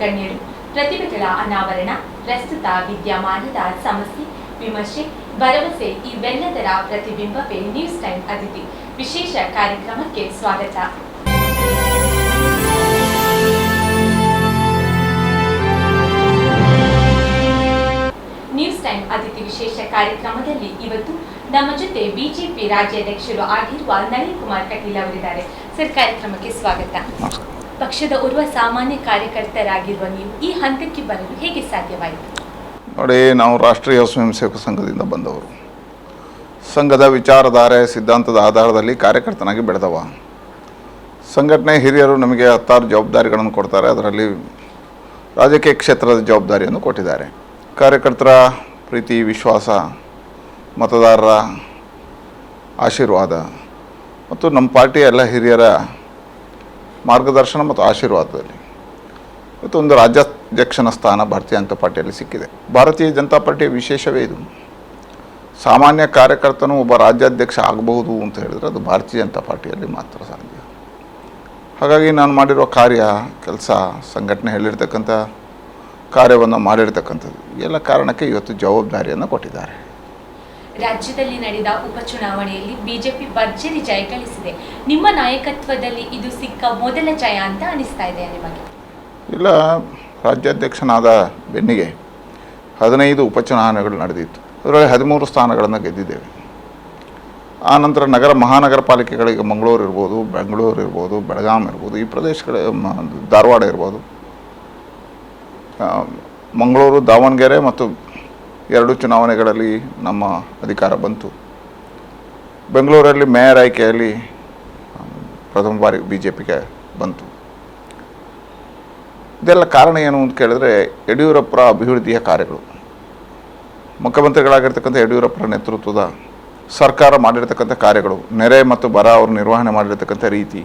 ಗಣ್ಯರು, ಪ್ರತಿಭೆಗಳ ಅನಾವರಣ, ಪ್ರಸ್ತುತ ವಿದ್ಯಮಾನದ ಸಮಸ್ಯೆ, ವಿಮರ್ಶೆ, ಭರವಸೆ ಇವೆಲ್ಲದರ ಪ್ರತಿಬಿಂಬವೇ ನ್ಯೂಸ್ ಟೈಮ್ ಅತಿಥಿ ವಿಶೇಷ ಕಾರ್ಯಕ್ರಮಕ್ಕೆ ಸ್ವಾಗತ. ನ್ಯೂಸ್ ಟೈಮ್ ಅತಿಥಿ ವಿಶೇಷ ಕಾರ್ಯಕ್ರಮದಲ್ಲಿ ಇವತ್ತು ನಮ್ಮ ಜೊತೆ ಬಿಜೆಪಿ ರಾಜ್ಯಾಧ್ಯಕ್ಷರು ಆಗಿರುವ ನಳಿನ್ ಕುಮಾರ್ ಕಟೀಲ್ ಅವರಿದ್ದಾರೆ. ಸರ್, ಕಾರ್ಯಕ್ರಮಕ್ಕೆ ಸ್ವಾಗತ. ಪಕ್ಷದ ಓರ್ವ ಸಾಮಾನ್ಯ ಕಾರ್ಯಕರ್ತರಾಗಿರುವ ನೀವು ಈ ಹಂತಕ್ಕೆ ಬರಲು ಹೇಗೆ ಸಾಧ್ಯವಾಯಿತು? ನೋಡಿ, ನಾವು ರಾಷ್ಟ್ರೀಯ ಸ್ವಯಂ ಸೇವಕ ಸಂಘದಿಂದ ಬಂದವರು. ಸಂಘದ ವಿಚಾರಧಾರೆ ಸಿದ್ಧಾಂತದ ಆಧಾರದಲ್ಲಿ ಕಾರ್ಯಕರ್ತನಾಗಿ ಬೆಳೆದವ. ಸಂಘಟನೆ ಹಿರಿಯರು ನಮಗೆ 10 ಜವಾಬ್ದಾರಿಗಳನ್ನು ಕೊಡ್ತಾರೆ. ಅದರಲ್ಲಿ ರಾಜಕೀಯ ಕ್ಷೇತ್ರದ ಜವಾಬ್ದಾರಿಯನ್ನು ಕೊಟ್ಟಿದ್ದಾರೆ. ಕಾರ್ಯಕರ್ತರ ಪ್ರೀತಿ, ವಿಶ್ವಾಸ, ಮತದಾರರ ಆಶೀರ್ವಾದ ಮತ್ತು ನಮ್ಮ ಪಾರ್ಟಿಯ ಎಲ್ಲ ಹಿರಿಯರ ಮಾರ್ಗದರ್ಶನ ಮತ್ತು ಆಶೀರ್ವಾದದಲ್ಲಿ ಇವತ್ತು ಒಂದು ರಾಜ್ಯಾಧ್ಯಕ್ಷನ ಸ್ಥಾನ ಭಾರತೀಯ ಜನತಾ ಪಾರ್ಟಿಯಲ್ಲಿ ಸಿಕ್ಕಿದೆ. ಭಾರತೀಯ ಜನತಾ ಪಾರ್ಟಿಯ ವಿಶೇಷವೇ ಇದು. ಸಾಮಾನ್ಯ ಕಾರ್ಯಕರ್ತನು ಒಬ್ಬ ರಾಜ್ಯಾಧ್ಯಕ್ಷ ಆಗಬಹುದು ಅಂತ ಹೇಳಿದರೆ ಅದು ಭಾರತೀಯ ಜನತಾ ಪಾರ್ಟಿಯಲ್ಲಿ ಮಾತ್ರ ಸಾಧ್ಯ. ಹಾಗಾಗಿ ನಾನು ಮಾಡಿರೋ ಕೆಲಸ, ಸಂಘಟನೆ ಹೇಳಿರ್ತಕ್ಕಂಥ ಕಾರ್ಯವನ್ನು ಮಾಡಿರ್ತಕ್ಕಂಥದ್ದು ಎಲ್ಲ ಕಾರಣಕ್ಕೆ ಇವತ್ತು ಜವಾಬ್ದಾರಿಯನ್ನು ಕೊಟ್ಟಿದ್ದಾರೆ. ರಾಜ್ಯದಲ್ಲಿ ನಡೆದ ಉಪಚುನಾವಣೆಯಲ್ಲಿ ಬಿಜೆಪಿ ಭರ್ಜರಿ ಜಯ ಗಳಿಸಿದೆ. ನಿಮ್ಮ ನಾಯಕತ್ವದಲ್ಲಿ ಇದು ಸಿಕ್ಕ ಮೊದಲ ಜಯ ಅಂತ ಅನಿಸ್ತಾ ಇದೆ ನಿಮಗೆ? ಇಲ್ಲ, ರಾಜ್ಯಾಧ್ಯಕ್ಷನಾದ ಬೆನ್ನಿಗೆ 15 ಉಪಚುನಾವಣೆಗಳು ನಡೆದಿತ್ತು. ಅದರಲ್ಲಿ 13 ಸ್ಥಾನಗಳನ್ನು ಗೆದ್ದಿದ್ದೇವೆ. ಆ ನಂತರ ಮಹಾನಗರ ಪಾಲಿಕೆಗಳಿಗೆ ಮಂಗಳೂರು ಇರ್ಬೋದು, ಬೆಂಗಳೂರು ಇರ್ಬೋದು, ಬೆಳಗಾಂ ಇರ್ಬೋದು, ಈ ಪ್ರದೇಶಗಳ ಧಾರವಾಡ ಇರ್ಬೋದು, ಮಂಗಳೂರು, ದಾವಣಗೆರೆ ಮತ್ತು 2 ಚುನಾವಣೆಗಳಲ್ಲಿ ನಮ್ಮ ಅಧಿಕಾರ ಬಂತು. ಬೆಂಗಳೂರಲ್ಲಿ ಮೇಯರ್ ಆಯ್ಕೆಯಲ್ಲಿ ಪ್ರಥಮ ಬಾರಿ BJPಗೆ ಬಂತು. ಇದೆಲ್ಲ ಕಾರಣ ಏನು ಅಂತ ಕೇಳಿದ್ರೆ ಯಡಿಯೂರಪ್ಪರ ಅಭಿವೃದ್ಧಿಯ ಕಾರ್ಯಗಳು. ಮುಖ್ಯಮಂತ್ರಿಗಳಾಗಿರ್ತಕ್ಕಂಥ ಯಡಿಯೂರಪ್ಪರ ನೇತೃತ್ವದ ಸರ್ಕಾರ ಮಾಡಿರ್ತಕ್ಕಂಥ ಕಾರ್ಯಗಳು, ನೆರೆ ಮತ್ತು ಬರ ಅವರು ನಿರ್ವಹಣೆ ಮಾಡಿರ್ತಕ್ಕಂಥ ರೀತಿ,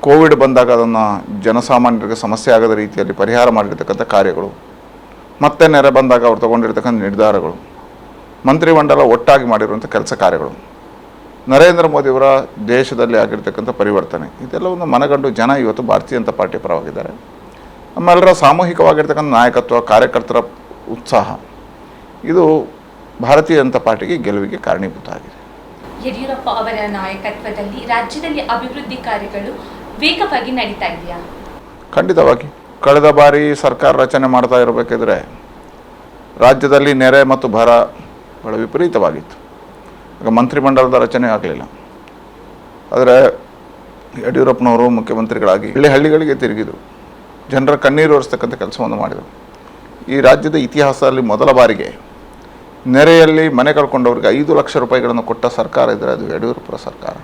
ಕೋವಿಡ್ ಬಂದಾಗ ಅದನ್ನು ಜನಸಾಮಾನ್ಯರಿಗೆ ಸಮಸ್ಯೆ ಆಗದ ರೀತಿಯಲ್ಲಿ ಪರಿಹಾರ ಮಾಡಿರ್ತಕ್ಕಂಥ ಕಾರ್ಯಗಳು, ಮತ್ತೆ ನೆರೆ ಬಂದಾಗ ಅವ್ರು ತಗೊಂಡಿರ್ತಕ್ಕಂಥ ನಿರ್ಧಾರಗಳು, ಮಂತ್ರಿಮಂಡಲ ಒಟ್ಟಾಗಿ ಮಾಡಿರುವಂಥ ಕೆಲಸ ಕಾರ್ಯಗಳು, ನರೇಂದ್ರ ಮೋದಿಯವರ ದೇಶದಲ್ಲಿ ಆಗಿರ್ತಕ್ಕಂಥ ಪರಿವರ್ತನೆ, ಇದೆಲ್ಲವನ್ನು ಮನಗಂಡು ಜನ ಇವತ್ತು ಭಾರತೀಯ ಜನತಾ ಪಾರ್ಟಿ ಪರವಾಗಿದ್ದಾರೆ. ನಮ್ಮೆಲ್ಲರ ಸಾಮೂಹಿಕವಾಗಿರ್ತಕ್ಕಂಥ ನಾಯಕತ್ವ, ಕಾರ್ಯಕರ್ತರ ಉತ್ಸಾಹ, ಇದು ಭಾರತೀಯ ಜನತಾ ಪಾರ್ಟಿಗೆ ಗೆಲುವಿಗೆ ಕಾರಣೀಭೂತ ಆಗಿದೆ. ಯಡಿಯೂರಪ್ಪ ಅವರ ನಾಯಕತ್ವದಲ್ಲಿ ರಾಜ್ಯದಲ್ಲಿ ಅಭಿವೃದ್ಧಿ ಕಾರ್ಯಗಳು ವೇಗವಾಗಿ ನಡೀತಾ ಇದೆಯಾ? ಖಂಡಿತವಾಗಿ. ಕಳೆದ ಬಾರಿ ಸರ್ಕಾರ ರಚನೆ ಮಾಡ್ತಾ ಇರಬೇಕಿದ್ರೆ ರಾಜ್ಯದಲ್ಲಿ ನೆರೆ ಮತ್ತು ಬರ ಬಹಳ ವಿಪರೀತವಾಗಿತ್ತು. ಆಗ ಮಂತ್ರಿಮಂಡಲದ ರಚನೆ ಆಗಲಿಲ್ಲ. ಆದರೆ ಯಡಿಯೂರಪ್ಪನವರು ಮುಖ್ಯಮಂತ್ರಿಗಳಾಗಿ ಹಳ್ಳಿಗಳಿಗೆ ತಿರುಗಿದರು, ಜನರ ಕಣ್ಣೀರು ಒರೆಸ್ತಕ್ಕಂಥ ಕೆಲಸವನ್ನು ಮಾಡಿದರು. ಈ ರಾಜ್ಯದ ಇತಿಹಾಸದಲ್ಲಿ ಮೊದಲ ಬಾರಿಗೆ ನೆರೆಯಲ್ಲಿ ಮನೆ ಕಳ್ಕೊಂಡವ್ರಿಗೆ 5 ಲಕ್ಷ ರೂಪಾಯಿಗಳನ್ನು ಕೊಟ್ಟ ಸರ್ಕಾರ ಇದ್ದರೆ ಅದು ಯಡಿಯೂರಪ್ಪರ ಸರ್ಕಾರ.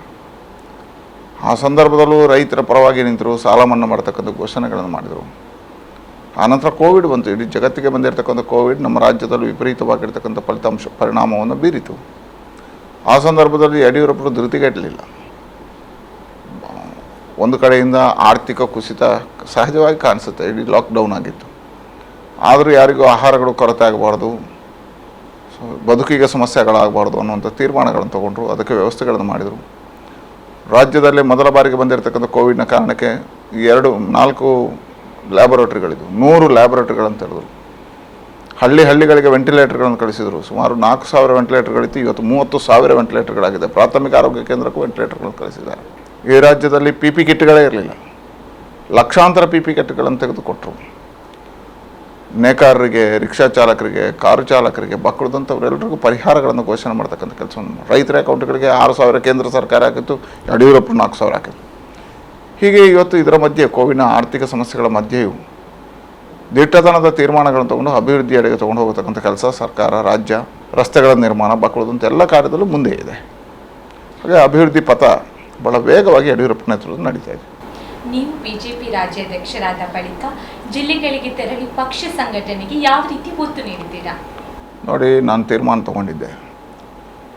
ಆ ಸಂದರ್ಭದಲ್ಲೂ ರೈತರ ಪರವಾಗಿ ನಿಂತರು, ಸಾಲ ಮನ್ನಾ ಮಾಡ್ತಕ್ಕಂಥ ಘೋಷಣೆಗಳನ್ನು ಮಾಡಿದರು. ಆನಂತರ ಕೋವಿಡ್ ಬಂತು. ಇಡೀ ಜಗತ್ತಿಗೆ ಬಂದಿರತಕ್ಕಂಥ ಕೋವಿಡ್ ನಮ್ಮ ರಾಜ್ಯದಲ್ಲಿ ವಿಪರೀತವಾಗಿರ್ತಕ್ಕಂಥ ಪರಿಣಾಮವನ್ನು ಬೀರಿತು. ಆ ಸಂದರ್ಭದಲ್ಲಿ ಯಡಿಯೂರಪ್ಪರು ಧೃತಿಗೆಡಲಿಲ್ಲ. ಒಂದು ಕಡೆಯಿಂದ ಆರ್ಥಿಕ ಕುಸಿತ ಸಹಜವಾಗಿ ಕಾಣಿಸುತ್ತೆ, ಇಡೀ ಲಾಕ್ಡೌನ್ ಆಗಿತ್ತು. ಆದರೂ ಯಾರಿಗೂ ಆಹಾರಗಳು ಕೊರತೆ ಆಗಬಾರ್ದು, ಬದುಕಿಗೆ ಸಮಸ್ಯೆಗಳಾಗಬಾರ್ದು ಅನ್ನುವಂಥ ತೀರ್ಮಾನಗಳನ್ನು ತಗೊಂಡ್ರು. ಅದಕ್ಕೆ ವ್ಯವಸ್ಥೆಗಳನ್ನು ಮಾಡಿದರು. ರಾಜ್ಯದಲ್ಲೇ ಮೊದಲ ಬಾರಿಗೆ ಬಂದಿರತಕ್ಕಂಥ ಕೋವಿಡ್ನ ಕಾರಣಕ್ಕೆ 4 ಲ್ಯಾಬೊರೇಟರಿಗಳಿದ್ವು, 100 ಲ್ಯಾಬೊರೇಟರಿಗಳಂತ ಹೇಳಿದ್ರು. ಹಳ್ಳಿಗಳಿಗೆ ವೆಂಟಿಲೇಟರ್ಗಳನ್ನು ಕಳಿಸಿದರು. ಸುಮಾರು 4,000 ವೆಂಟಿಲೇಟರ್ಗಳಿತ್ತು. ಇವತ್ತು 30,000 ವೆಂಟಿಲೇಟರ್ಗಳಾಗಿದೆ. ಪ್ರಾಥಮಿಕ ಆರೋಗ್ಯ ಕೇಂದ್ರಕ್ಕೂ ವೆಂಟಿಲೇಟರ್ಗಳನ್ನು ಕಳಿಸಿದ್ದಾರೆ. ಈ ರಾಜ್ಯದಲ್ಲಿ PP ಕಿಟ್ಗಳೇ ಇರಲಿಲ್ಲ. ಲಕ್ಷಾಂತರ PP ಕಿಟ್ಗಳನ್ನು ತೆಗೆದುಕೊಟ್ಟರು. ನೇಕಾರರಿಗೆ, ರಿಕ್ಷಾ ಚಾಲಕರಿಗೆ, ಕಾರು ಚಾಲಕರಿಗೆ, ಮಕ್ಕಳದಂಥವರೆಲ್ಲರಿಗೂ ಪರಿಹಾರಗಳನ್ನು ಘೋಷಣೆ ಮಾಡ್ತಕ್ಕಂಥ ಕೆಲಸವನ್ನು, ರೈತರ ಅಕೌಂಟ್ಗಳಿಗೆ 6,000 ಕೇಂದ್ರ ಸರ್ಕಾರ ಹಾಕಿತ್ತು, ಯಡಿಯೂರಪ್ಪರು 4,000 ಹಾಕಿತ್ತು. ಹೀಗೆ ಇವತ್ತು ಇದರ ಮಧ್ಯೆ ಕೋವಿಡ್ನ ಆರ್ಥಿಕ ಸಮಸ್ಯೆಗಳ ಮಧ್ಯೆಯೂ ದಿಟ್ಟತನದ ತೀರ್ಮಾನಗಳನ್ನು ತಗೊಂಡು ಅಭಿವೃದ್ಧಿ ಅಡೆಗೆ ತೊಗೊಂಡು ಹೋಗತಕ್ಕಂಥ ಕೆಲಸ ಸರ್ಕಾರ, ರಾಜ್ಯ, ರಸ್ತೆಗಳ ನಿರ್ಮಾಣ, ಮಕ್ಕಳದಂಥ ಎಲ್ಲ ಕಾರ್ಯದಲ್ಲೂ ಮುಂದೆ ಇದೆ. ಹಾಗೆ ಅಭಿವೃದ್ಧಿ ಪಥ ಬಹಳ ವೇಗವಾಗಿ ಯಡಿಯೂರಪ್ಪ ನೇತೃತ್ವದಲ್ಲಿ ನಡೀತಾ ಇದೆ. ನೀವು ಬಿಜೆಪಿ ರಾಜ್ಯಾಧ್ಯಕ್ಷರಾದ ಬಳಿಕ ಜಿಲ್ಲೆಗಳಿಗೆ ತೆರಳಿ ಪಕ್ಷ ಸಂಘಟನೆಗೆ ಯಾವ ರೀತಿ ಒತ್ತು ನೀಡಿದ್ದೀರಾ? ನೋಡಿ, ನಾನು ತೀರ್ಮಾನ ತಗೊಂಡಿದ್ದೆ.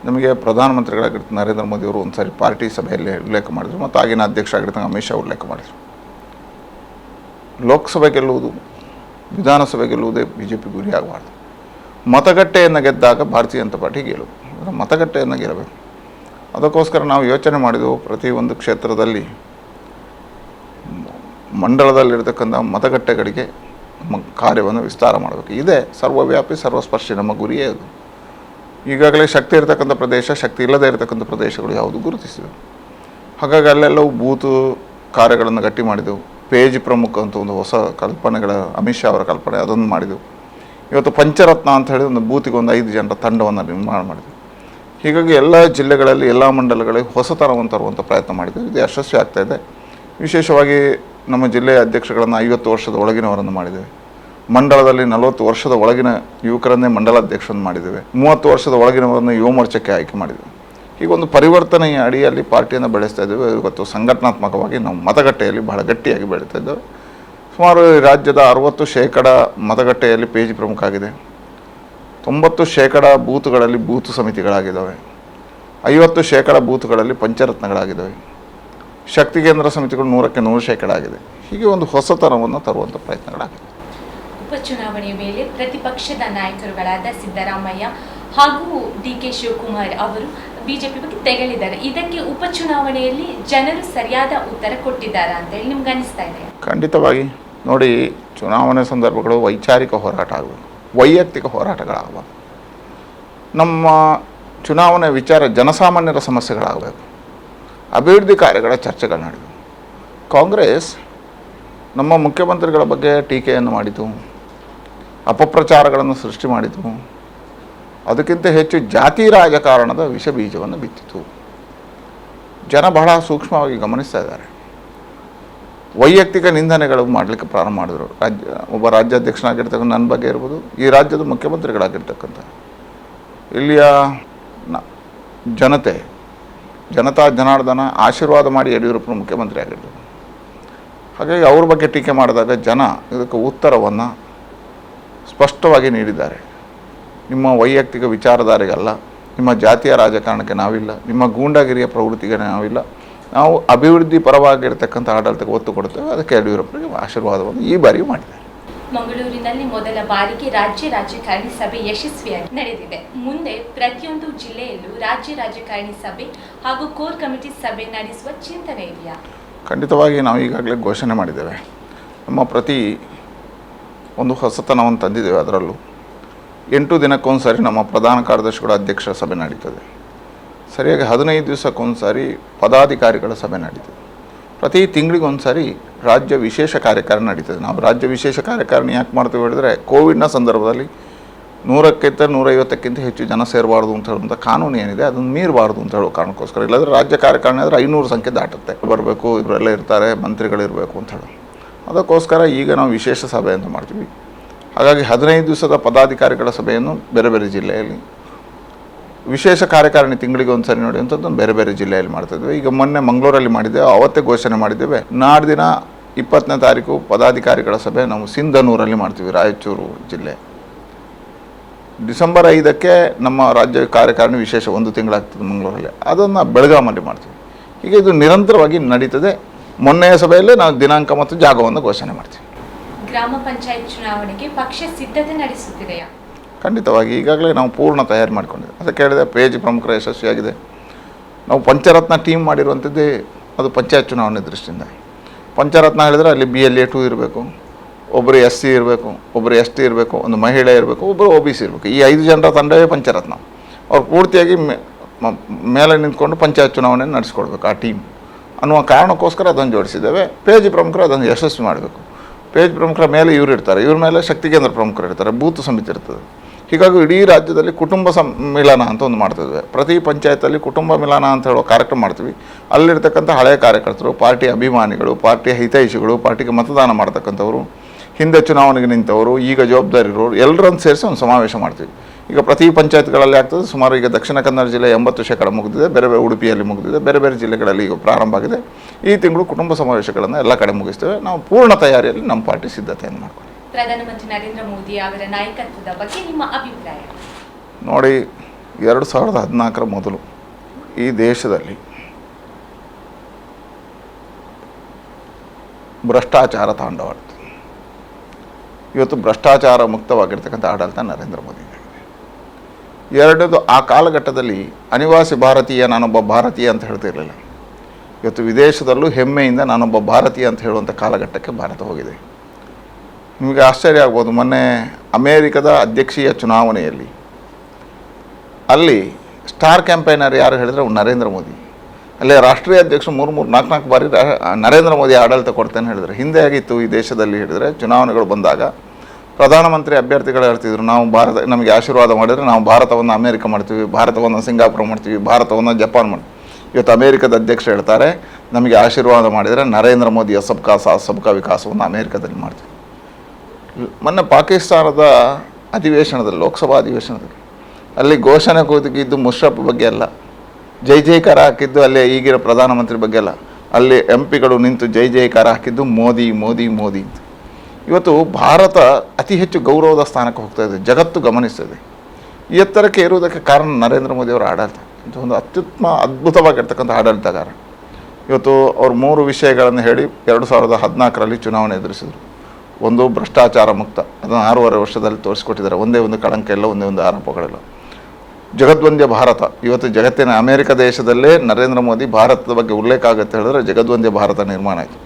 ನಮಗೆ ಪ್ರಧಾನಮಂತ್ರಿಗಳಾಗಿರ್ತ ನರೇಂದ್ರ ಮೋದಿಯವರು ಒಂದು ಸಾರಿ ಪಾರ್ಟಿ ಸಭೆಯಲ್ಲಿ ಉಲ್ಲೇಖ ಮಾಡಿದರು ಮತ್ತು ಆಗಿನ ಅಧ್ಯಕ್ಷ ಆಗಿರ್ತಂಗೆ ಅಮಿತ್ ಶಾ ಉಲ್ಲೇಖ ಮಾಡಿದರು. ಲೋಕಸಭೆ ಗೆಲ್ಲುವುದು, ವಿಧಾನಸಭೆ ಗೆಲ್ಲುವುದೇ BJP ಗುರಿ ಆಗಬಾರ್ದು. ಮತಗಟ್ಟೆಯನ್ನು ಗೆದ್ದಾಗ ಭಾರತೀಯ ಜನತಾ ಪಾರ್ಟಿ ಗೆಲುವು, ಮತಗಟ್ಟೆಯನ್ನು ಗೆಲ್ಲಬೇಕು. ಅದಕ್ಕೋಸ್ಕರ ನಾವು ಯೋಚನೆ ಮಾಡಿದೆವು, ಪ್ರತಿಯೊಂದು ಕ್ಷೇತ್ರದಲ್ಲಿ ಮಂಡಲದಲ್ಲಿರ್ತಕ್ಕಂಥ ಮತಗಟ್ಟೆಗಳಿಗೆ ನಮ್ಮ ಕಾರ್ಯವನ್ನು ವಿಸ್ತಾರ ಮಾಡಬೇಕು. ಇದೇ ಸರ್ವವ್ಯಾಪಿ ಸರ್ವಸ್ಪರ್ಶಿ ನಮ್ಮ ಗುರಿಯೇ ಅದು. ಈಗಾಗಲೇ ಶಕ್ತಿ ಇರತಕ್ಕಂಥ ಪ್ರದೇಶ, ಶಕ್ತಿ ಇಲ್ಲದೇ ಇರತಕ್ಕಂಥ ಪ್ರದೇಶಗಳು ಯಾವುದು ಗುರುತಿಸಿದೆವು. ಹಾಗಾಗಿ ಅಲ್ಲೆಲ್ಲವೂ ಬೂತು ಕಾರ್ಯಗಳನ್ನು ಗಟ್ಟಿ ಮಾಡಿದೆವು. ಪೇಜ್ ಪ್ರಮುಖ ಅಂತ ಒಂದು ಹೊಸ ಕಲ್ಪನೆಗಳ ಅಮಿತ್ ಶಾ ಅವರ ಕಲ್ಪನೆ, ಅದನ್ನು ಮಾಡಿದೆವು. ಇವತ್ತು ಪಂಚರತ್ನ ಅಂತ ಹೇಳಿ ಒಂದು ಬೂತಿಗೆ ಒಂದು 5 ಜನರ ತಂಡವನ್ನು ನಿರ್ಮಾಣ ಮಾಡಿದೆವು. ಹೀಗಾಗಿ ಎಲ್ಲ ಜಿಲ್ಲೆಗಳಲ್ಲಿ ಎಲ್ಲ ಮಂಡಲಗಳಿಗೆ ಹೊಸತನವನ್ನು ತರುವಂಥ ಪ್ರಯತ್ನ ಮಾಡಿದೆವು. ಇದು ಯಶಸ್ವಿ ಆಗ್ತಾಯಿದೆ. ವಿಶೇಷವಾಗಿ ನಮ್ಮ ಜಿಲ್ಲೆಯ ಅಧ್ಯಕ್ಷಗಳನ್ನು 50 ವರ್ಷದ ಒಳಗಿನವರನ್ನು ಮಾಡಿದ್ದೇವೆ. ಮಂಡಲದಲ್ಲಿ 40 ವರ್ಷದ ಒಳಗಿನ ಯುವಕರನ್ನೇ ಮಂಡಲಾಧ್ಯಕ್ಷರನ್ನು ಮಾಡಿದ್ದೇವೆ. 30 ವರ್ಷದ ಒಳಗಿನವರನ್ನು ಯುವ ಮೋರ್ಚಾಕ್ಕೆ ಆಯ್ಕೆ ಮಾಡಿದ್ದೇವೆ. ಹೀಗೊಂದು ಪರಿವರ್ತನೆಯ ಅಡಿಯಲ್ಲಿ ಪಾರ್ಟಿಯನ್ನು ಬೆಳೆಸ್ತಾ ಇದ್ದೇವೆ. ಇವತ್ತು ಸಂಘಟನಾತ್ಮಕವಾಗಿ ನಾವು ಮತಗಟ್ಟೆಯಲ್ಲಿ ಬಹಳ ಗಟ್ಟಿಯಾಗಿ ಬೆಳೀತಾ ಇದ್ದೇವೆ. ಸುಮಾರು ರಾಜ್ಯದ 60% ಮತಗಟ್ಟೆಯಲ್ಲಿ ಪೇಜ್ ಪ್ರಮುಖ ಆಗಿದೆ. 90% ಬೂತುಗಳಲ್ಲಿ ಬೂತು ಸಮಿತಿಗಳಾಗಿದ್ದಾವೆ. 50% ಬೂತುಗಳಲ್ಲಿ ಪಂಚರತ್ನಗಳಾಗಿದ್ದಾವೆ. ಶಕ್ತಿ ಕೇಂದ್ರ ಸಮಿತಿಗಳು 100ಕ್ಕೆ 100% ಆಗಿದೆ. ಹೀಗೆ ಒಂದು ಹೊಸತನವನ್ನು ತರುವಂಥ ಪ್ರಯತ್ನಗಳಾಗಿದೆ. ಉಪಚುನಾವಣೆಯ ಮೇಲೆ ಪ್ರತಿಪಕ್ಷದ ನಾಯಕರುಗಳಾದ ಸಿದ್ದರಾಮಯ್ಯ ಹಾಗೂ DK ಶಿವಕುಮಾರ್ ಅವರು ಬಿಜೆಪಿ ಬಗ್ಗೆ ತೆಗಳಿದ್ದಾರೆ. ಇದಕ್ಕೆ ಉಪಚುನಾವಣೆಯಲ್ಲಿ ಜನರು ಸರಿಯಾದ ಉತ್ತರ ಕೊಟ್ಟಿದ್ದಾರೆ ಅಂತ ಹೇಳಿ ನಿಮ್ಗೆ ಅನಿಸ್ತಾ ಇದೆ? ಖಂಡಿತವಾಗಿ. ನೋಡಿ, ಚುನಾವಣೆ ಸಂದರ್ಭಗಳು ವೈಚಾರಿಕ ಹೋರಾಟ ಆಗಬೇಕು, ವೈಯಕ್ತಿಕ ಹೋರಾಟಗಳಾಗಬೇಕು. ನಮ್ಮ ಚುನಾವಣೆ ವಿಚಾರ ಜನಸಾಮಾನ್ಯರ ಸಮಸ್ಯೆಗಳಾಗಬೇಕು. ಅಭಿವೃದ್ಧಿ ಕಾರ್ಯಗಳ ಚರ್ಚೆಗಳು ನಡೆದವು. ಕಾಂಗ್ರೆಸ್ ನಮ್ಮ ಮುಖ್ಯಮಂತ್ರಿಗಳ ಬಗ್ಗೆ ಟೀಕೆಯನ್ನು ಮಾಡಿತು, ಅಪಪ್ರಚಾರಗಳನ್ನು ಸೃಷ್ಟಿ ಮಾಡಿತು. ಅದಕ್ಕಿಂತ ಹೆಚ್ಚು ಜಾತಿ ರಾಜಕಾರಣದ ವಿಷ ಬೀಜವನ್ನು ಬಿತ್ತಿತು. ಜನ ಬಹಳ ಸೂಕ್ಷ್ಮವಾಗಿ ಗಮನಿಸ್ತಾ ಇದ್ದಾರೆ. ವೈಯಕ್ತಿಕ ನಿಂದನೆಗಳು ಮಾಡಲಿಕ್ಕೆ ಪ್ರಾರಂಭ ಮಾಡಿದರು. ಒಬ್ಬ ರಾಜ್ಯಾಧ್ಯಕ್ಷನಾಗಿರ್ತಕ್ಕಂಥ ನನ್ನ ಬಗ್ಗೆ ಇರ್ಬೋದು, ಈ ರಾಜ್ಯದ ಮುಖ್ಯಮಂತ್ರಿಗಳಾಗಿರ್ತಕ್ಕಂಥ ಇಲ್ಲಿಯ ಜನತಾ ಜನಾರ್ದನ ಆಶೀರ್ವಾದ ಮಾಡಿ ಯಡಿಯೂರಪ್ಪನ ಮುಖ್ಯಮಂತ್ರಿ ಆಗಿರ್ತಾರೆ. ಹಾಗಾಗಿ ಅವ್ರ ಬಗ್ಗೆ ಟೀಕೆ ಮಾಡಿದಾಗ ಜನ ಇದಕ್ಕೆ ಉತ್ತರವನ್ನು ಸ್ಪಷ್ಟವಾಗಿ ನೀಡಿದ್ದಾರೆ. ನಿಮ್ಮ ವೈಯಕ್ತಿಕ ವಿಚಾರಧಾರೆಗಲ್ಲ, ನಿಮ್ಮ ಜಾತಿಯ ರಾಜಕಾರಣಕ್ಕೆ ನಾವಿಲ್ಲ, ನಿಮ್ಮ ಗೂಂಡಾಗಿರಿಯ ಪ್ರವೃತ್ತಿಗೆ ನಾವಿಲ್ಲ, ನಾವು ಅಭಿವೃದ್ಧಿ ಪರವಾಗಿರ್ತಕ್ಕಂಥ ಆಡಳಿತಕ್ಕೆ ಒತ್ತು ಕೊಡ್ತೇವೆ. ಅದಕ್ಕೆ ಯಡಿಯೂರಪ್ಪನಿಗೆ ಆಶೀರ್ವಾದವನ್ನು ಈ ಬಾರಿಯೂ ಮಾಡಿದ್ದಾರೆ. ಮಂಗಳೂರಿನಲ್ಲಿ ಮೊದಲ ಬಾರಿಗೆ ರಾಜ್ಯ ರಾಜಕಾರಣಿ ಸಭೆ ಯಶಸ್ವಿಯಾಗಿ ನಡೆದಿದೆ. ಮುಂದೆ ಪ್ರತಿಯೊಂದು ಜಿಲ್ಲೆಯಲ್ಲೂ ರಾಜ್ಯ ರಾಜಕಾರಣಿ ಸಭೆ ಹಾಗೂ ಕೋರ್ ಕಮಿಟಿ ಸಭೆ ನಡೆಸುವ ಚಿಂತನೆ ಇದೆಯಾ? ಖಂಡಿತವಾಗಿ ನಾವು ಈಗಾಗಲೇ ಘೋಷಣೆ ಮಾಡಿದ್ದೇವೆ. ನಮ್ಮ ಪ್ರತಿ ಒಂದು ಹೊಸತನವನ್ನು ತಂದಿದ್ದೇವೆ. ಅದರಲ್ಲೂ 8 ದಿನಕ್ಕೊಂದು ಸಾರಿ ನಮ್ಮ ಪ್ರಧಾನ ಕಾರ್ಯದರ್ಶಿಗಳ ಅಧ್ಯಕ್ಷರ ಸಭೆ ನಡೀತದೆ. ಸರಿಯಾಗಿ 15 ದಿವಸಕ್ಕೊಂದು ಸಾರಿ ಪದಾಧಿಕಾರಿಗಳ ಸಭೆ ನಡೀತದೆ. ಪ್ರತಿ ತಿಂಗಳಿಗೊಂದು ಸಾರಿ ರಾಜ್ಯ ವಿಶೇಷ ಕಾರ್ಯಕಾರಿಣಿ ನಡೀತದೆ. ನಾವು ರಾಜ್ಯ ವಿಶೇಷ ಕಾರ್ಯಕಾರಿಣಿ ಯಾಕೆ ಮಾಡ್ತೀವಿ ಹೇಳಿದ್ರೆ, ಕೋವಿಡ್ನ ಸಂದರ್ಭದಲ್ಲಿ 100ಕ್ಕಿಂತ 150ಕ್ಕಿಂತ ಹೆಚ್ಚು ಜನ ಸೇರಬಾರ್ದು ಅಂತ ಹೇಳುವಂಥ ಕಾನೂನು ಏನಿದೆ ಅದನ್ನು ಮೀರಬಾರ್ದು ಅಂತ ಹೇಳೋ ಕಾರಣಕ್ಕೋಸ್ಕರ. ಇಲ್ಲಾಂದರೆ ರಾಜ್ಯ ಕಾರ್ಯಕಾರಿಣಿ ಆದರೆ 500 ಸಂಖ್ಯೆ ದಾಟುತ್ತೆ. ಬರಬೇಕು, ಇವರೆಲ್ಲ ಇರ್ತಾರೆ, ಮಂತ್ರಿಗಳಿರಬೇಕು ಅಂತ ಹೇಳೋ ಅದಕ್ಕೋಸ್ಕರ ಈಗ ನಾವು ವಿಶೇಷ ಸಭೆ ಅಂತ ಮಾಡ್ತೀವಿ. ಹಾಗಾಗಿ 15 ದಿವಸದ ಪದಾಧಿಕಾರಿಗಳ ಸಭೆಯನ್ನು ಬೇರೆ ಬೇರೆ ಜಿಲ್ಲೆಯಲ್ಲಿ, ವಿಶೇಷ ಕಾರ್ಯಕಾರಿಣಿ ತಿಂಗಳಿಗೆ ಒಂದು ಸರಿ ನಡೆಯುವಂಥದ್ದನ್ನು ಬೇರೆ ಬೇರೆ ಜಿಲ್ಲೆಯಲ್ಲಿ ಮಾಡ್ತಾಯಿದ್ವಿ. ಈಗ ಮೊನ್ನೆ ಮಂಗಳೂರಲ್ಲಿ ಮಾಡಿದ್ದೇವೆ, ಅವತ್ತೇ ಘೋಷಣೆ ಮಾಡಿದ್ದೇವೆ. ನಾಡ್ದಿನ 20ನೇ ತಾರೀಕು ಪದಾಧಿಕಾರಿಗಳ ಸಭೆ ನಾವು ಸಿಂಧನೂರಲ್ಲಿ ಮಾಡ್ತೀವಿ, ರಾಯಚೂರು ಜಿಲ್ಲೆ. ಡಿಸೆಂಬರ್ 5ಕ್ಕೆ ನಮ್ಮ ರಾಜ್ಯ ಕಾರ್ಯಕಾರಿಣಿ ವಿಶೇಷ 1 ತಿಂಗಳಾಗ್ತದೆ ಮಂಗಳೂರಲ್ಲಿ, ಅದನ್ನು ಬೆಳಗಾಮಲ್ಲಿ ಮಾಡ್ತೀವಿ. ಹೀಗೆ ಇದು ನಿರಂತರವಾಗಿ ನಡೀತದೆ. ಮೊನ್ನೆಯ ಸಭೆಯಲ್ಲೇ ನಾವು ದಿನಾಂಕ ಮತ್ತು ಜಾಗವನ್ನು ಘೋಷಣೆ ಮಾಡ್ತೀವಿ. ಗ್ರಾಮ ಪಂಚಾಯತ್ ಚುನಾವಣೆಗೆ ಪಕ್ಷ ಸಿದ್ಧತೆ ನಡೆಸುತ್ತಿದೆಯಾ? ಖಂಡಿತವಾಗಿ ಈಗಾಗಲೇ ನಾವು ಪೂರ್ಣ ತಯಾರಿ ಮಾಡಿಕೊಂಡಿದ್ದೇವೆ. ಅದಕ್ಕೆ ಹೇಳಿದೆ, ಪೇಜ್ ಪ್ರಮುಖರ ಯಶಸ್ವಿಯಾಗಿದೆ. ನಾವು ಪಂಚರತ್ನ ಟೀಮ್ ಮಾಡಿರುವಂಥದ್ದೇ ಅದು ಪಂಚಾಯತ್ ಚುನಾವಣೆ ದೃಷ್ಟಿಯಿಂದ. ಪಂಚರತ್ನ ಹೇಳಿದರೆ ಅಲ್ಲಿ BLA2 ಇರಬೇಕು, ಒಬ್ಬರು SC ಇರಬೇಕು, ಒಬ್ಬರು ST ಇರಬೇಕು, ಒಂದು ಮಹಿಳೆ ಇರಬೇಕು, ಒಬ್ಬರು OBC ಇರಬೇಕು. ಈ 5 ಜನರ ತಂಡವೇ ಪಂಚರತ್ನ. ಅವ್ರು ಪೂರ್ತಿಯಾಗಿ ಮೇಲೆ ನಿಂತ್ಕೊಂಡು ಪಂಚಾಯತ್ ಚುನಾವಣೆಯನ್ನು ನಡೆಸ್ಕೊಡ್ಬೇಕು ಆ ಟೀಮ್ ಅನ್ನುವ ಕಾರಣಕ್ಕೋಸ್ಕರ ಅದನ್ನು ಜೋಡಿಸಿದ್ದೇವೆ. ಪೇಜ್ ಪ್ರಮುಖರು ಅದನ್ನು ಯಶಸ್ವಿ ಮಾಡಬೇಕು. ಪೇಜ್ ಪ್ರಮುಖರ ಮೇಲೆ ಇವರು ಇರ್ತಾರೆ, ಇವ್ರ ಮೇಲೆ ಶಕ್ತಿ ಕೇಂದ್ರ ಪ್ರಮುಖರು ಇರ್ತಾರೆ, ಬೂತ್ ಸಮಿತಿ ಇರ್ತದೆ. ಹೀಗಾಗಿ ಇಡೀ ರಾಜ್ಯದಲ್ಲಿ ಕುಟುಂಬ ಮಿಲನ ಅಂತ ಒಂದು ಮಾಡ್ತಿದ್ವಿ. ಪ್ರತಿ ಪಂಚಾಯತಲ್ಲಿ ಕುಟುಂಬ ಮಿಲನ ಅಂತ ಹೇಳೋ ಕಾರ್ಯಕ್ರಮ ಮಾಡ್ತೀವಿ. ಅಲ್ಲಿರ್ತಕ್ಕಂಥ ಹಳೆಯ ಕಾರ್ಯಕರ್ತರು, ಪಾರ್ಟಿ ಅಭಿಮಾನಿಗಳು, ಪಾರ್ಟಿಯ ಹಿತೈಷಿಗಳು, ಪಾರ್ಟಿಗೆ ಮತದಾನ ಮಾಡ್ತಕ್ಕಂಥವ್ರು, ಹಿಂದೆ ಚುನಾವಣೆಗೆ ನಿಂತವರು, ಈಗ ಜವಾಬ್ದಾರಿ ಇರೋರು ಎಲ್ಲರನ್ನು ಸೇರಿಸಿ ಒಂದು ಸಮಾವೇಶ ಮಾಡ್ತೀವಿ. ಈಗ ಪ್ರತಿ ಪಂಚಾಯತ್ಗಳಲ್ಲಿ ಆಗ್ತದೆ. ಸುಮಾರು ಈಗ ದಕ್ಷಿಣ ಕನ್ನಡ ಜಿಲ್ಲೆ 80% ಮುಗಿದಿದೆ, ಬೇರೆ ಬೇರೆ ಉಡುಪಿಯಲ್ಲಿ ಮುಗಿದಿದೆ, ಬೇರೆ ಬೇರೆ ಜಿಲ್ಲೆಗಳಲ್ಲಿ ಈಗ ಪ್ರಾರಂಭ ಆಗಿದೆ. ಈ ತಿಂಗಳು ಕುಟುಂಬ ಸಮಾವೇಶಗಳನ್ನು ಎಲ್ಲ ಕಡೆ ಮುಗಿಸ್ತೇವೆ. ನಾವು ಪೂರ್ಣ ತಯಾರಿಯಲ್ಲಿ ನಮ್ಮ ಪಾರ್ಟಿ ಸಿದ್ಧತೆಯನ್ನು ಮಾಡ್ತೀವಿ. ಪ್ರಧಾನಮಂತ್ರಿ ನರೇಂದ್ರ ಮೋದಿ ಅವರ ನಾಯಕತ್ವದ ಬಗ್ಗೆ ನಿಮ್ಮ ಅಭಿಪ್ರಾಯ? ನೋಡಿ, 2014ರ ಮೊದಲು ಈ ದೇಶದಲ್ಲಿ ಭ್ರಷ್ಟಾಚಾರ ತಾಂಡವಾಡ್ತು. ಇವತ್ತು ಭ್ರಷ್ಟಾಚಾರ ಮುಕ್ತವಾಗಿರ್ತಕ್ಕಂಥ ಆಡಳಿತ ನರೇಂದ್ರ ಮೋದಿಗಾಗಿದೆ. ಎರಡನೇದು, ಆ ಕಾಲಘಟ್ಟದಲ್ಲಿ ಅನಿವಾಸಿ ಭಾರತೀಯ, ನಾನೊಬ್ಬ ಭಾರತೀಯ ಅಂತ ಹೇಳ್ತಿರಲಿಲ್ಲ. ಇವತ್ತು ವಿದೇಶದಲ್ಲೂ ಹೆಮ್ಮೆಯಿಂದ ನಾನೊಬ್ಬ ಭಾರತೀಯ ಅಂತ ಹೇಳುವಂಥ ಕಾಲಘಟ್ಟಕ್ಕೆ ಭಾರತ ಹೋಗಿದೆ. ನಿಮಗೆ ಆಶ್ಚರ್ಯ ಆಗ್ಬೋದು, ಮೊನ್ನೆ ಅಮೇರಿಕದ ಅಧ್ಯಕ್ಷೀಯ ಚುನಾವಣೆಯಲ್ಲಿ ಅಲ್ಲಿ ಸ್ಟಾರ್ ಕ್ಯಾಂಪೈನರ್ ಯಾರು ಹೇಳಿದರೆ ನರೇಂದ್ರ ಮೋದಿ. ಅಲ್ಲೇ ರಾಷ್ಟ್ರೀಯ ಅಧ್ಯಕ್ಷರು 3-4 ಬಾರಿ ನರೇಂದ್ರ ಮೋದಿ ಆಡಳಿತ ಕೊಡ್ತೇನೆ ಹೇಳಿದರೆ. ಹಿಂದೆ ಆಗಿತ್ತು ಈ ದೇಶದಲ್ಲಿ ಹೇಳಿದರೆ, ಚುನಾವಣೆಗಳು ಬಂದಾಗ ಪ್ರಧಾನಮಂತ್ರಿ ಅಭ್ಯರ್ಥಿಗಳು ಹೇಳ್ತಿದ್ರು, ನಾವು ನಮಗೆ ಆಶೀರ್ವಾದ ಮಾಡಿದರೆ ನಾವು ಭಾರತವನ್ನು ಅಮೇರಿಕ ಮಾಡ್ತೀವಿ, ಭಾರತವನ್ನು ಸಿಂಗಾಪುರ ಮಾಡ್ತೀವಿ, ಭಾರತವನ್ನು ಜಪಾನ್ ಮಾಡ್ತೀವಿ. ಇವತ್ತು ಅಮೇರಿಕದ ಅಧ್ಯಕ್ಷರು ಹೇಳ್ತಾರೆ, ನಮಗೆ ಆಶೀರ್ವಾದ ಮಾಡಿದರೆ ನರೇಂದ್ರ ಮೋದಿಯ ಸಬ್ಕಾ ಸಾಥ್ ಸಬ್ಕಾ ವಿಕಾಸವನ್ನು ಅಮೇರಿಕದಲ್ಲಿ ಮಾಡ್ತೀವಿ. ಮೊನ್ನೆ ಪಾಕಿಸ್ತಾನದ ಅಧಿವೇಶನದಲ್ಲಿ, ಲೋಕಸಭಾ ಅಧಿವೇಶನದಲ್ಲಿ ಅಲ್ಲಿ ಘೋಷಣೆ ಕೂಗಿದ್ದು ಮುಷರಫ್ ಬಗ್ಗೆ ಅಲ್ಲ, ಜೈ ಜೈಕಾರ ಹಾಕಿದ್ದು ಅಲ್ಲಿ ಈಗಿರೋ ಪ್ರಧಾನಮಂತ್ರಿ ಬಗ್ಗೆ ಅಲ್ಲ, ಅಲ್ಲಿ MP ಗಳು ನಿಂತು ಜೈ ಜೈಕಾರ ಹಾಕಿದ್ದು ಮೋದಿ ಮೋದಿ ಮೋದಿ ಅಂತ. ಇವತ್ತು ಭಾರತ ಅತಿ ಹೆಚ್ಚು ಗೌರವದ ಸ್ಥಾನಕ್ಕೆ ಹೋಗ್ತಾ ಇದೆ, ಜಗತ್ತು ಗಮನಿಸ್ತದೆ. ಈ ಎತ್ತರಕ್ಕೆ ಇರುವುದಕ್ಕೆ ಕಾರಣ ನರೇಂದ್ರ ಮೋದಿಯವರ ಆಡಳಿತ. ಇದು ಒಂದು ಅದ್ಭುತವಾಗಿರ್ತಕ್ಕಂಥ ಆಡಳಿತಗಾರ. ಇವತ್ತು ಅವರು 3 ವಿಷಯಗಳನ್ನು ಹೇಳಿ 2014ರಲ್ಲಿ ಚುನಾವಣೆ ಎದುರಿಸಿದರು. ಒಂದು, ಭ್ರಷ್ಟಾಚಾರ ಮುಕ್ತ, ಅದನ್ನು 6.5 ವರ್ಷದಲ್ಲಿ ತೋರಿಸಿಕೊಟ್ಟಿದ್ದಾರೆ. ಒಂದೇ ಒಂದು ಕಳಂಕ ಇಲ್ಲ, ಒಂದೇ ಒಂದು ಆರೋಪಗಳಿಲ್ಲ. ಜಗದ್ವಂದ್ಯ ಭಾರತ, ಇವತ್ತು ಜಗತ್ತಿನ ಅಮೇರಿಕ ದೇಶದಲ್ಲೇ ನರೇಂದ್ರ ಮೋದಿ ಭಾರತದ ಬಗ್ಗೆ ಉಲ್ಲೇಖ ಆಗುತ್ತೆ ಹೇಳಿದ್ರೆ ಜಗದ್ವಂದ್ಯ ಭಾರತ ನಿರ್ಮಾಣ ಆಯಿತು.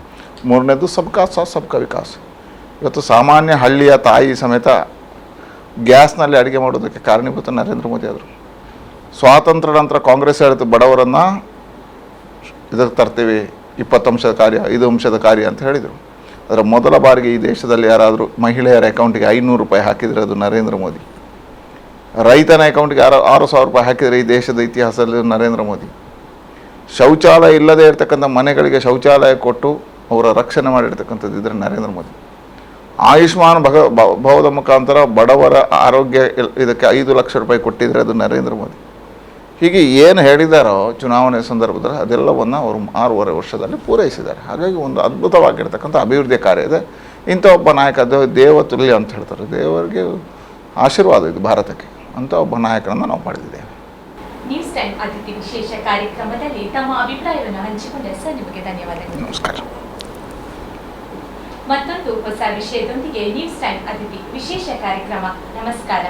3ನೇದು ಸಬ್ಕಾ ಸಾಥ್ ಸಬ್ಕಾ ವಿಕಾಸ್. ಇವತ್ತು ಸಾಮಾನ್ಯ ಹಳ್ಳಿಯ ತಾಯಿ ಸಮೇತ ಗ್ಯಾಸ್ನಲ್ಲಿ ಅಡುಗೆ ಮಾಡೋದಕ್ಕೆ ಕಾರಣೀಭೂತ ನರೇಂದ್ರ ಮೋದಿ ಆದರು. ಸ್ವಾತಂತ್ರ್ಯ ನಂತರ ಕಾಂಗ್ರೆಸ್ ಹೇಳಿತು, ಬಡವರನ್ನು ಇದಕ್ಕೆ ತರ್ತೀವಿ, 20 ಅಂಶದ ಕಾರ್ಯ, 5 ಅಂಶದ ಕಾರ್ಯ ಅಂತ ಹೇಳಿದರು. ಅದರ ಮೊದಲ ಬಾರಿಗೆ ಈ ದೇಶದಲ್ಲಿ ಯಾರಾದರೂ ಮಹಿಳೆಯರ ಅಕೌಂಟಿಗೆ 500 ರೂಪಾಯಿ ಹಾಕಿದರೆ ಅದು ನರೇಂದ್ರ ಮೋದಿ. ರೈತನ ಅಕೌಂಟಿಗೆ 6,000 ರೂಪಾಯಿ ಹಾಕಿದರೆ ಈ ದೇಶದ ಇತಿಹಾಸದಲ್ಲಿ ನರೇಂದ್ರ ಮೋದಿ. ಶೌಚಾಲಯ ಇಲ್ಲದೇ ಇರತಕ್ಕಂಥ ಮನೆಗಳಿಗೆ ಶೌಚಾಲಯ ಕೊಟ್ಟು ಅವರ ರಕ್ಷಣೆ ಮಾಡಿರ್ತಕ್ಕಂಥದ್ದು ಇದ್ದರೆ ನರೇಂದ್ರ ಮೋದಿ. ಆಯುಷ್ಮಾನ್ ಭಾವದ ಮುಖಾಂತರ ಬಡವರ ಆರೋಗ್ಯ ಇದಕ್ಕೆ 5 ಲಕ್ಷ ರೂಪಾಯಿ ಕೊಟ್ಟಿದ್ರೆ ಅದು ನರೇಂದ್ರ ಮೋದಿ. ಹೀಗೆ ಏನು ಹೇಳಿದಾರೋ ಚುನಾವಣೆ ಸಂದರ್ಭದಲ್ಲಿ ಅದೆಲ್ಲವನ್ನು ಅವರು 6.5 ವರ್ಷದಲ್ಲಿ ಪೂರೈಸಿದ್ದಾರೆ. ಹಾಗಾಗಿ ಒಂದು ಅದ್ಭುತವಾಗಿರ್ತಕ್ಕಂಥ ಅಭಿವೃದ್ಧಿ ಕಾರ್ಯ ಇದೆ. ಇಂಥ ಒಬ್ಬ ನಾಯಕ ದೇವತುಲ್ಯ ಅಂತ ಹೇಳ್ತಾರೆ, ದೇವರಿಗೆ ಆಶೀರ್ವಾದ ಇದು ಭಾರತಕ್ಕೆ. ಅಂಥ ಒಬ್ಬ ನಾಯಕರನ್ನು ನಾವು ಪಡೆದಿದ್ದೇವೆ. ನ್ಯೂಸ್ ಟೈಮ್ ಅತಿಥಿ ವಿಶೇಷ ಕಾರ್ಯಕ್ರಮದಲ್ಲಿ ತಮ್ಮ ಅಭಿಪ್ರಾಯವನ್ನು ಹಂಚಿಕೊಂಡ ಸರ್, ನಿಮಗೆ ಧನ್ಯವಾದಗಳು. ನಮಸ್ಕಾರ. ಮತ್ತೊಂದು ಹೊಸ ವಿಷಯದೊಂದಿಗೆ ನ್ಯೂಸ್ ಟೈಮ್ ಅತಿಥಿ ವಿಶೇಷ ಕಾರ್ಯಕ್ರಮ. ನಮಸ್ಕಾರ.